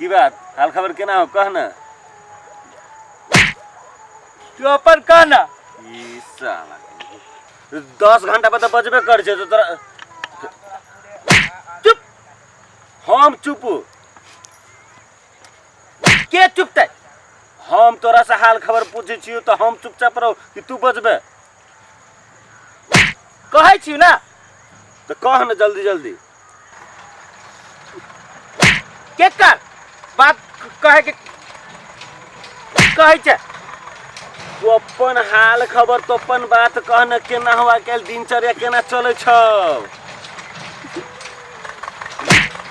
की बात हाल खबर केना हो कह ना। तू अपन कह ना। ई साला 10 घंटा पर तो बजबे कर छे तो तोरा चुप। हम चुप के चुपते? हम तोरा से हाल खबर पूछे छियो तो हम चुपचाप रहो कि तू बजबे? कहै छी ना तो कह ना जल्दी जल्दी। के कर बात कहे के कहै छे। तू अपन हाल खबर तो अपन बात कह ना केना हुआ कल दिनचर्या केना चले छौ।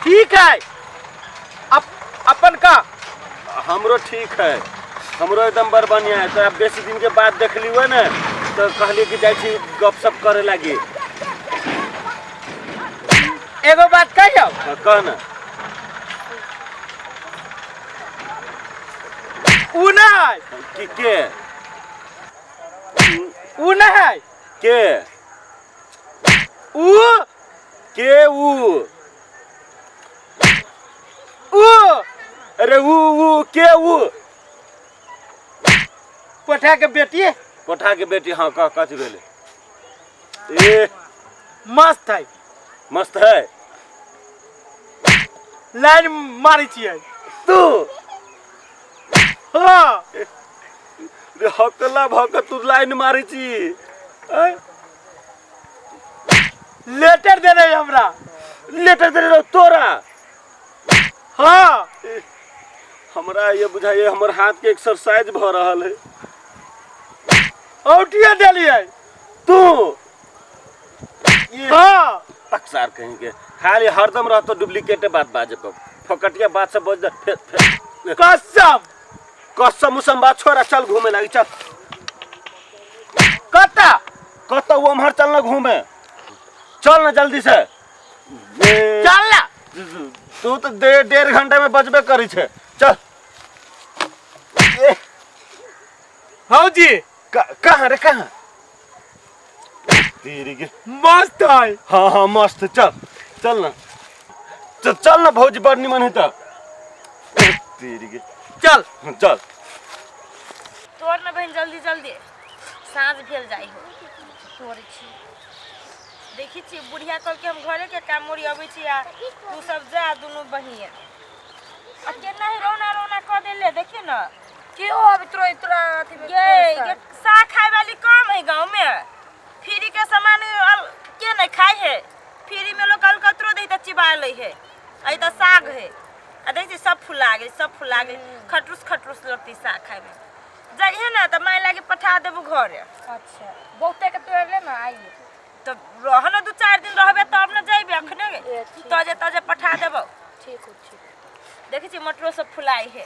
ठीक है अपन का हमरो ठीक है हमरो एकदम बड़ बढ़िया है। तो बेसी दिन के बाद देखली हुआ ना तो कहली कि जाई छी गपशप करे लागी। एगो बात कहियो कह ना। उ नहीं कि के उ नहीं के उ के ऊ अरे ऊ के ऊ पठा के बेटी कोठा के बेटी। हाँ कह कथी भेले? ए मस्त है मस्त है। लाइन मारी छिए तू हाँ रे हकला भक तू लाइन मारी छी। लेटर दे रहे हमरा। लेटर दे रहो तोरा? हाँ हमरा ये बुझाइए हमर हाथ के एक्सरसाइज भ रहल है। औटिया देलिए तू ये हाँ टकसार कहीं के खाली हरदम रहतो डुप्लीकेट बात बाजे पर फकटिया बात से बोझ दे फिर कसम कसम उसम बात छोड़ा चल घूमे लागी चल। कता कत वो हमहर चल ना घूमे चल ना जल्दी से। चल ना तू तो 1.5 घंटा में बजबे करी छे चल। हाँ जी कहाँ रे कहाँ तेरी के मस्त है। हाँ हाँ मस्त चल चल ना चल ना भौजी बड़ निमन है तो तेरी के चल चल। तोड़ ना बहन जल्दी जल्दी साँझ भेल जाई हो तोड़े छी। देखी छी बुढ़िया कल के हम घरे के काम मोरी अबै छी आ तू सब जा दुनू बहिन आ केना ही रोना रोना क देले देखी ना के हो अब इतना अथी में ये साग खाए वाली कम है गांव में। फ्री के सामान के नहीं खाए है फ्री में लोग कलकतरो दे त चिबा ले है आई त साग है आ देखी सब फुला गई खटरूस खटरूस लगती साग खाए में। जाइए ना तो माय लागे पठा देबो घरे। अच्छा बहुते के तोड़ ले ना आइए तो रह ना 2-4 दिन रहबे तब ना जाइबे अखने ताजे ताजे पठा देबो। ठीक हो ठीक देखी छी मटरो सब फुलाई है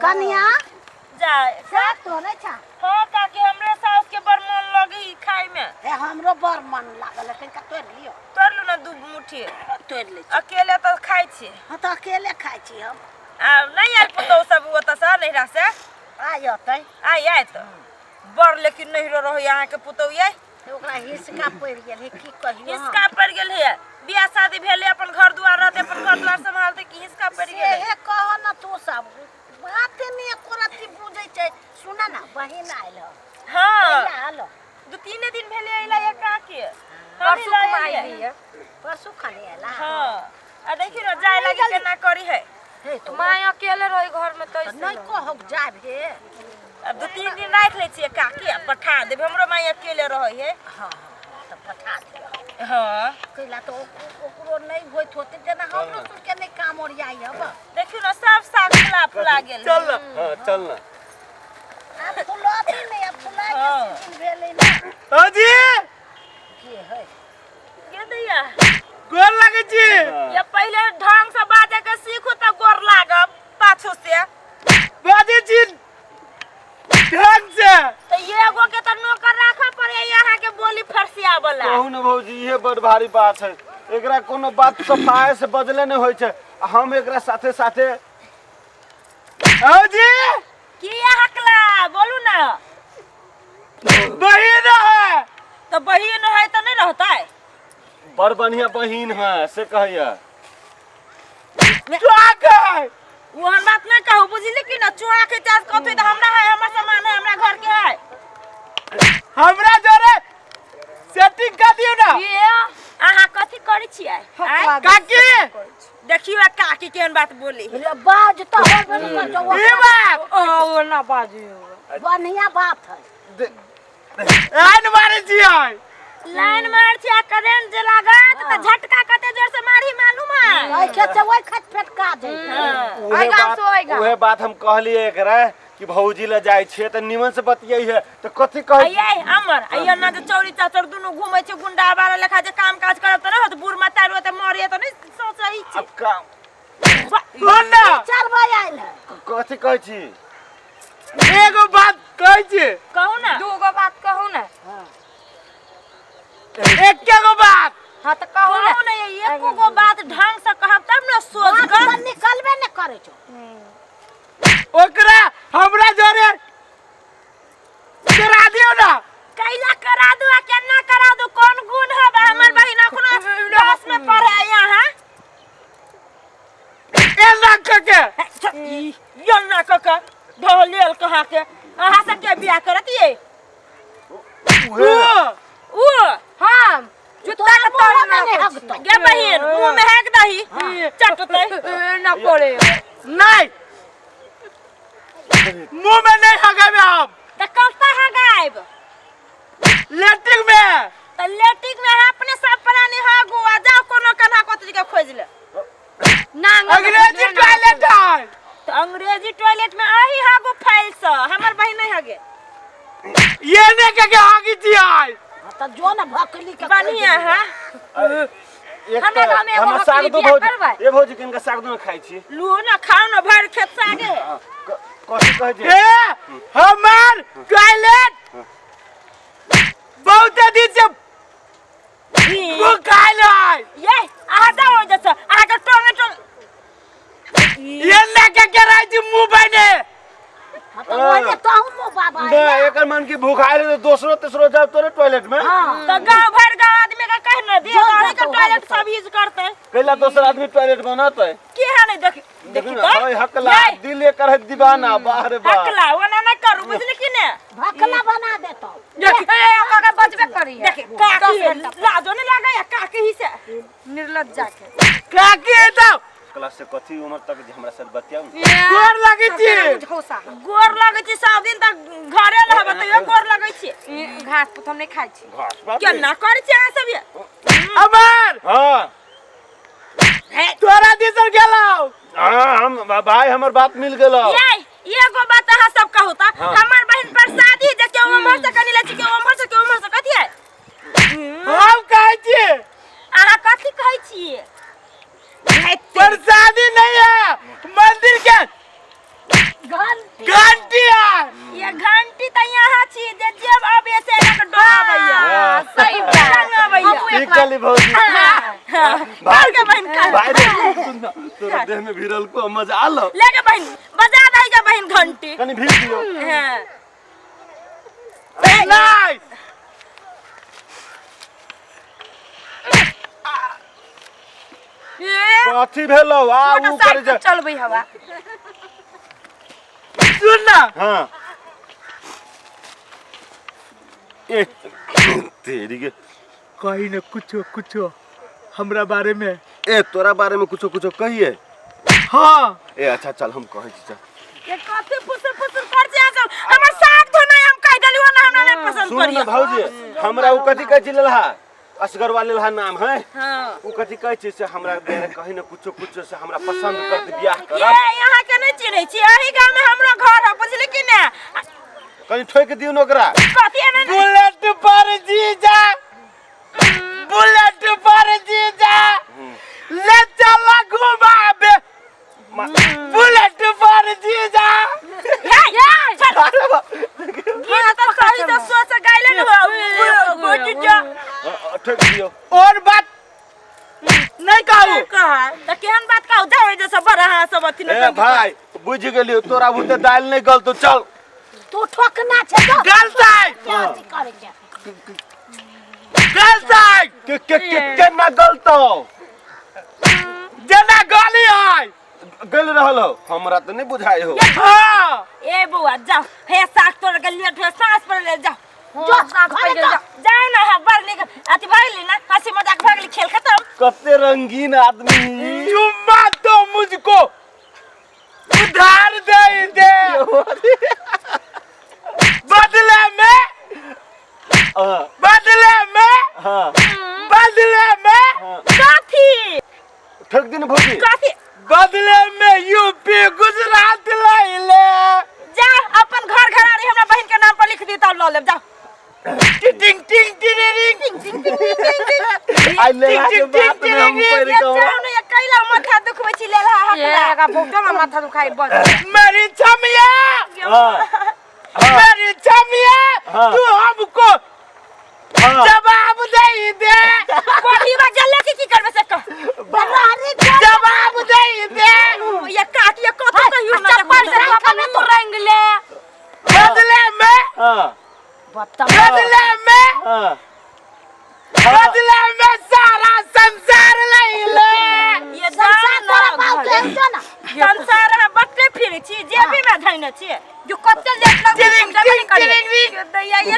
कन्या जाए साग तो नहीं छा। हाँ काकी हमरे सास के बड़ मन लगी खाए में। ए हमरो बड़ मन लागल है कनका तोड़ लियो। तोड़ लो ना 2 मुट्ठी तोड़ ले अकेले तो खाई छी। हां तो अकेले खाई छी हम। नहीं आल पुतो सब ओत से नहिरा से आयतै आय तो बड़ लेकिन नहिरो रहो यहाँ के पुतो ये ओकरा हिसका पड़ गेल है की कहियो। हिसका पड़ गेल है बियाह शादी भेले अपन घर दुआर रहते अपन घर दुआर संभालते कि हिसका पड़ गेल है। हे कहो ना तू सब बात नहीं कोराती बुझै छै। सुना ना बहिन आइल ह। हां आलो 2-3 दिन भेले आइला एक काके परसु कमाई है परसु खाने आला। हां आ देखि न जाय लागी केना करी है। हे तो माय अकेले रही घर में तो नहीं कहब जाब हे। अब 2-3 दिन राख ले छिए काकी आ पठा देब हमरो माय अकेले रही है। हां तो पठा दे। हां कैला तो ओकरो नहीं होइत होते जना हमरो सुन के नहीं काम ओरियाई हब। देखियो न सब साग फुला गेल चल ना हाँ चल ना। अब फुलाती नहीं अब फुला के सीजन भेले ना। हाँ जी के है के दैया गोर लगे छी। ये पहले ढंग से बाजे के सीखो त गोर लागब पाछू से बाजे छी ढंग से। तो ये एगो के त नौकर राखा पड़े यहाँ के बोली फरसिया वाला। कहू ना भौजी ये बड़ भारी बात है। एकरा कोनो बात सफाई से बजले नहीं होय छै। हम एकरा साथे साथे हाँ जी की हकला बोलू ना बहिन है तो बहिन है तो नहीं रहता है। बड़ बढ़िया बहिन है से कहिया। क्या कहे कि केहन बात बोली रे बाज तो होबे न कर ई बात ओ ना बाजी बढ़िया बात है आन मारे छी आय लाइन मार छी आ करेंट जे लागत त झटका कते जोर से मारी मालूम है ओइ खेत से ओइ खत फटका दे उहे बात हम कहलिए एकरा कि भौजी ले जाय छे त निमन से बतियै है त कथि कहै आये अमर आये ना जे चौरी चाचर दुनु घुमै छै गुंडा बारा लेखा जे काम काज करब त रहत बुढ़ मतार त मरिए त नहीं सोचै छी अब का कोना चार भाई आइल है कथि कहै छी एगो बात कहै छी कहू ना दूगो बात कहू ना एकेगो बात हाँ तो कहू ना कहू ना ये एको गो बात ढंग से कहब तब न सोच बात कर तो निकलबे न करे छो ओकरा हमरा जोरे करा दियो ना कैला करा दू आ केना करा दू कौन गुण है बा हमर बहिन अखनो 10 में पढ़े यहाँ एना के ये ना कका ढोलेल कहा के अहाँ से के बियाह करतिए ओ हम जुत्ता के तोरा तोड़ में नहीं ना हगतो। गे बहिन मुंह में हेक दही चटतै ना पड़े नहीं मुंह में नहीं हगावे हम त कलता है गायब लेटिंग में त लेटिक में अपने सब प्राणी हो गुआ जाओ कोनो कन्हा कोतरी के खोज ले ना अंग्रेजी टॉयलेट है तो अंग्रेजी टॉयलेट में आही हागो फाइल से हमर बहिन नहीं हगे ये ने के आगी जी आय तो जो न भकली के बढ़िया है एक हमे गाँव में एगो हम साग हकली दो बियाह भौजी करबै। ए भौजी किनका साग दो खाइ छी लू ना खाओ ना भर खेत सागे कथि कहै छी ए हमार टॉयलेट बहुत दिन से भूखाइल है ये आ जाओ जैसे आगे टोमेटो ये ने के राई जी मुंह बने तो ओने तो हम बाबा ना एकर मन की भूखाइल तो दूसरो तीसरो जाब तोरे टॉयलेट में तो गांव भर गांव आदमी का कहना दिया गाड़ी का टॉयलेट सब यूज करते हैं कैला दूसर आदमी टॉयलेट बनाते की है नहीं देख देखिन देखी तो हाय हकला दिल एकर है दीवाना बाहर बा हकला वना ना करू बुझली कि ने भकला बना देतो का बचबे करी देख काकी लाजो नहीं लगा या काकी ही से निर्लज जाके काकी है तो क्लास से कथि उम्र तक जे हमरा साथ बतियाऊ गोर लगी छी घोसा गोर लगे छी सब दिन तक घरे रहब त यो गोर लगे छी घास पुत हम नहीं खाई छी घास बाप क्या ना करे छी अहाँ सब ये अमर हां तोरा दिसर गेलाओ हां हम भाई हमर बात मिल गेलो ये एगो बात अहाँ सब कहू त हमर बहन पर शादी जे के उम्र से कनी ले छी के उम्र से कथि है हम कहै छी अहाँ कथि कहै छी पर शादी नहीं है मंदिर के घंटी है ये घंटी त यहाँ छी जे जेब आबे से एक डोबैया सही बात ठीक चली भौजी भाई के बहन का भाई रे सुन तोरा देह में भिड़ल को मजा आलो लेके बहन बजा दई के बहन घंटी कनी भीड़ दियो हां नहीं कथि भेलो आ ऊ कर जा चलबै हवा सुन ना हां ए तेरी के कहीं न कुछ हमरा बारे में ए तोरा बारे में कुछो कहिए हाँ ए अच्छा चल हम कहै छी चल ये कथि फुसुर कर जे सब हमर साग धोना हम कह देलियो ना हमरा नहीं पसंद सुन ना करियो भौजी हमरा ऊ कथि कहै छी ललहा असगर वाले ललहा नाम है हां ऊ कथि कहै छी से हमरा दे कहीं न कुछो से हमरा पसंद कर दे बियाह ये करब यहाँ के नहीं चिन्है छी एही गांव में हमरो घर है बुझली कि ने कनी ठोक दियो न ओकरा कथि है नहीं बुलेट पर जीजा बुलेट पर जीजा ले चला घुमाबे बुलेट पर जीजा ये तो सही तो सोच गाइले न हो गोटी जा ठोक दियो और बात नहीं कहू कहा त केहन बात कहू जाओ जे सब रहा सब अथि ए भाई बुझ गेलियो तोरा बुते दाल नहीं गल तो चल तू ठोकना छे तो गलत है क्या करे छे गलत है के ना गल तो जना गाली है गल रहलो हमरा त नहीं बुझाई हो हाँ ए बुआ जाओ हे साग तोड़ के लेट है सांस पर ले जाओ जो घरे जा जाओ ना है बर निक अति भागली ना हंसी मजाक भागली खेल खत्म कते रंगीन आदमी चुम्मा तो मुझको उधार दे बदले में हाँ काफी ठग दिन भौजी काफी बदले में यूपी गुजरात ले जा अपन घर घरारी हमरा बहन के नाम पर लिख दी तब लो ले जा टिंग टिंग टिंग आई ले के बात में हम पर ये जाओ ने कैला माथा दुखबै छी लेला ये हकला का बोटो में माथा दुखाई बस मेरी छमिया मेरी छमिया हाँ। तू हमको जवाब दे कोठी में जल्ले की करबे से कह जवाब दे ये काट ये कतो कहियो ना चप्पल से अपन तो रंग ले बदले में सारा संसार ले ये संसार है बटले फिर छी जेबी में धइने छी जो कत्ते लेट लग दैया ये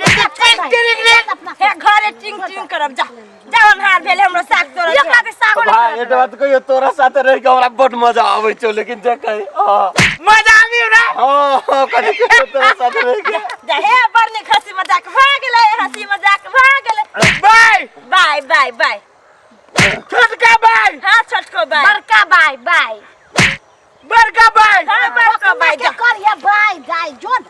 हे घरे टिंग टिंग करब जा जान हार भेले हमरो साग तोरा ये का के सागो भाई ये बात कहियो तोरा साथ रह के हमरा बहुत मजा आवे छौ लेकिन जे कही मजा आवी रे हां कभी तोरा साथ रह के जा हे बरनी खसी मजाक भाग गेले हंसी मजाक भाग गेले बाय बाय बाय बाय छोटका बाय हां छोटको बाय बड़का बाय बाय बड़का बाय हां बड़को बाय जा करिया बाय जाय जोन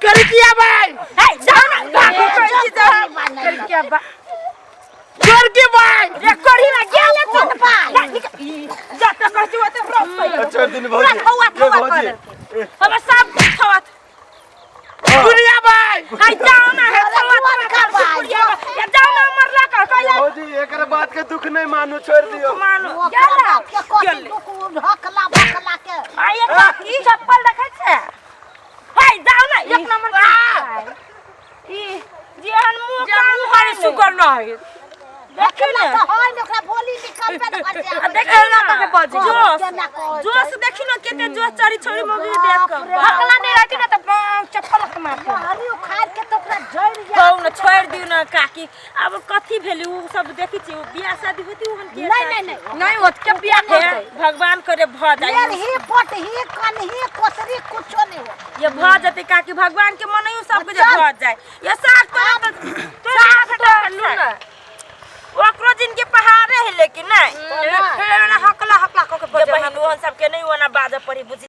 कर दिया बाय हे जा ना कोई चीज क्या बा कर के बाय रे कोड़ी में गेले तो कौन बाय जा तो कहती हो तो रोक छोड़ दिन भौजी ये भौजी हम सब खवत दुनिया बाय हाय जाओ ना हे अरे खवत का बाय ये जाओ ना मरला का कहला भौजी एकर बात के दुख नहीं मानो छोड़ दियो मानो गेला के कोती दुख हकला बकला के आये काकी चप्पल देखै छै हाय जाओ ना एक नंबर ई जेहन मुंह कान हर सुकर न है देख देखला ना तो होय ओकरा बोली निकल पे न देख ना के बजे जोश देखि न केते जोश चरी छोरी मौगी देख के हकला नहीं रहती ना तो चप्पल के मार हरी उखाड़ के तो ओकरा जड़ कहू न छोड़ दिउ न काकी अब कथी भेली उ सब देखि छी बियाह शादी होती उहन के नहीं होत के बियाह हे, करते भगवान करे भ लेर जाई ही पट ही कन ही कोसरी कुछो नहीं हो ये भ जते काकी भगवान के मनैयो सब कुछ भ जाए ये साग तो साग फटा ओकरो जिनके पहाड़े है लेकिन नहीं हकला हकला को के बहिन ओहन सब के नहीं ओना बाजे पड़ी बुझी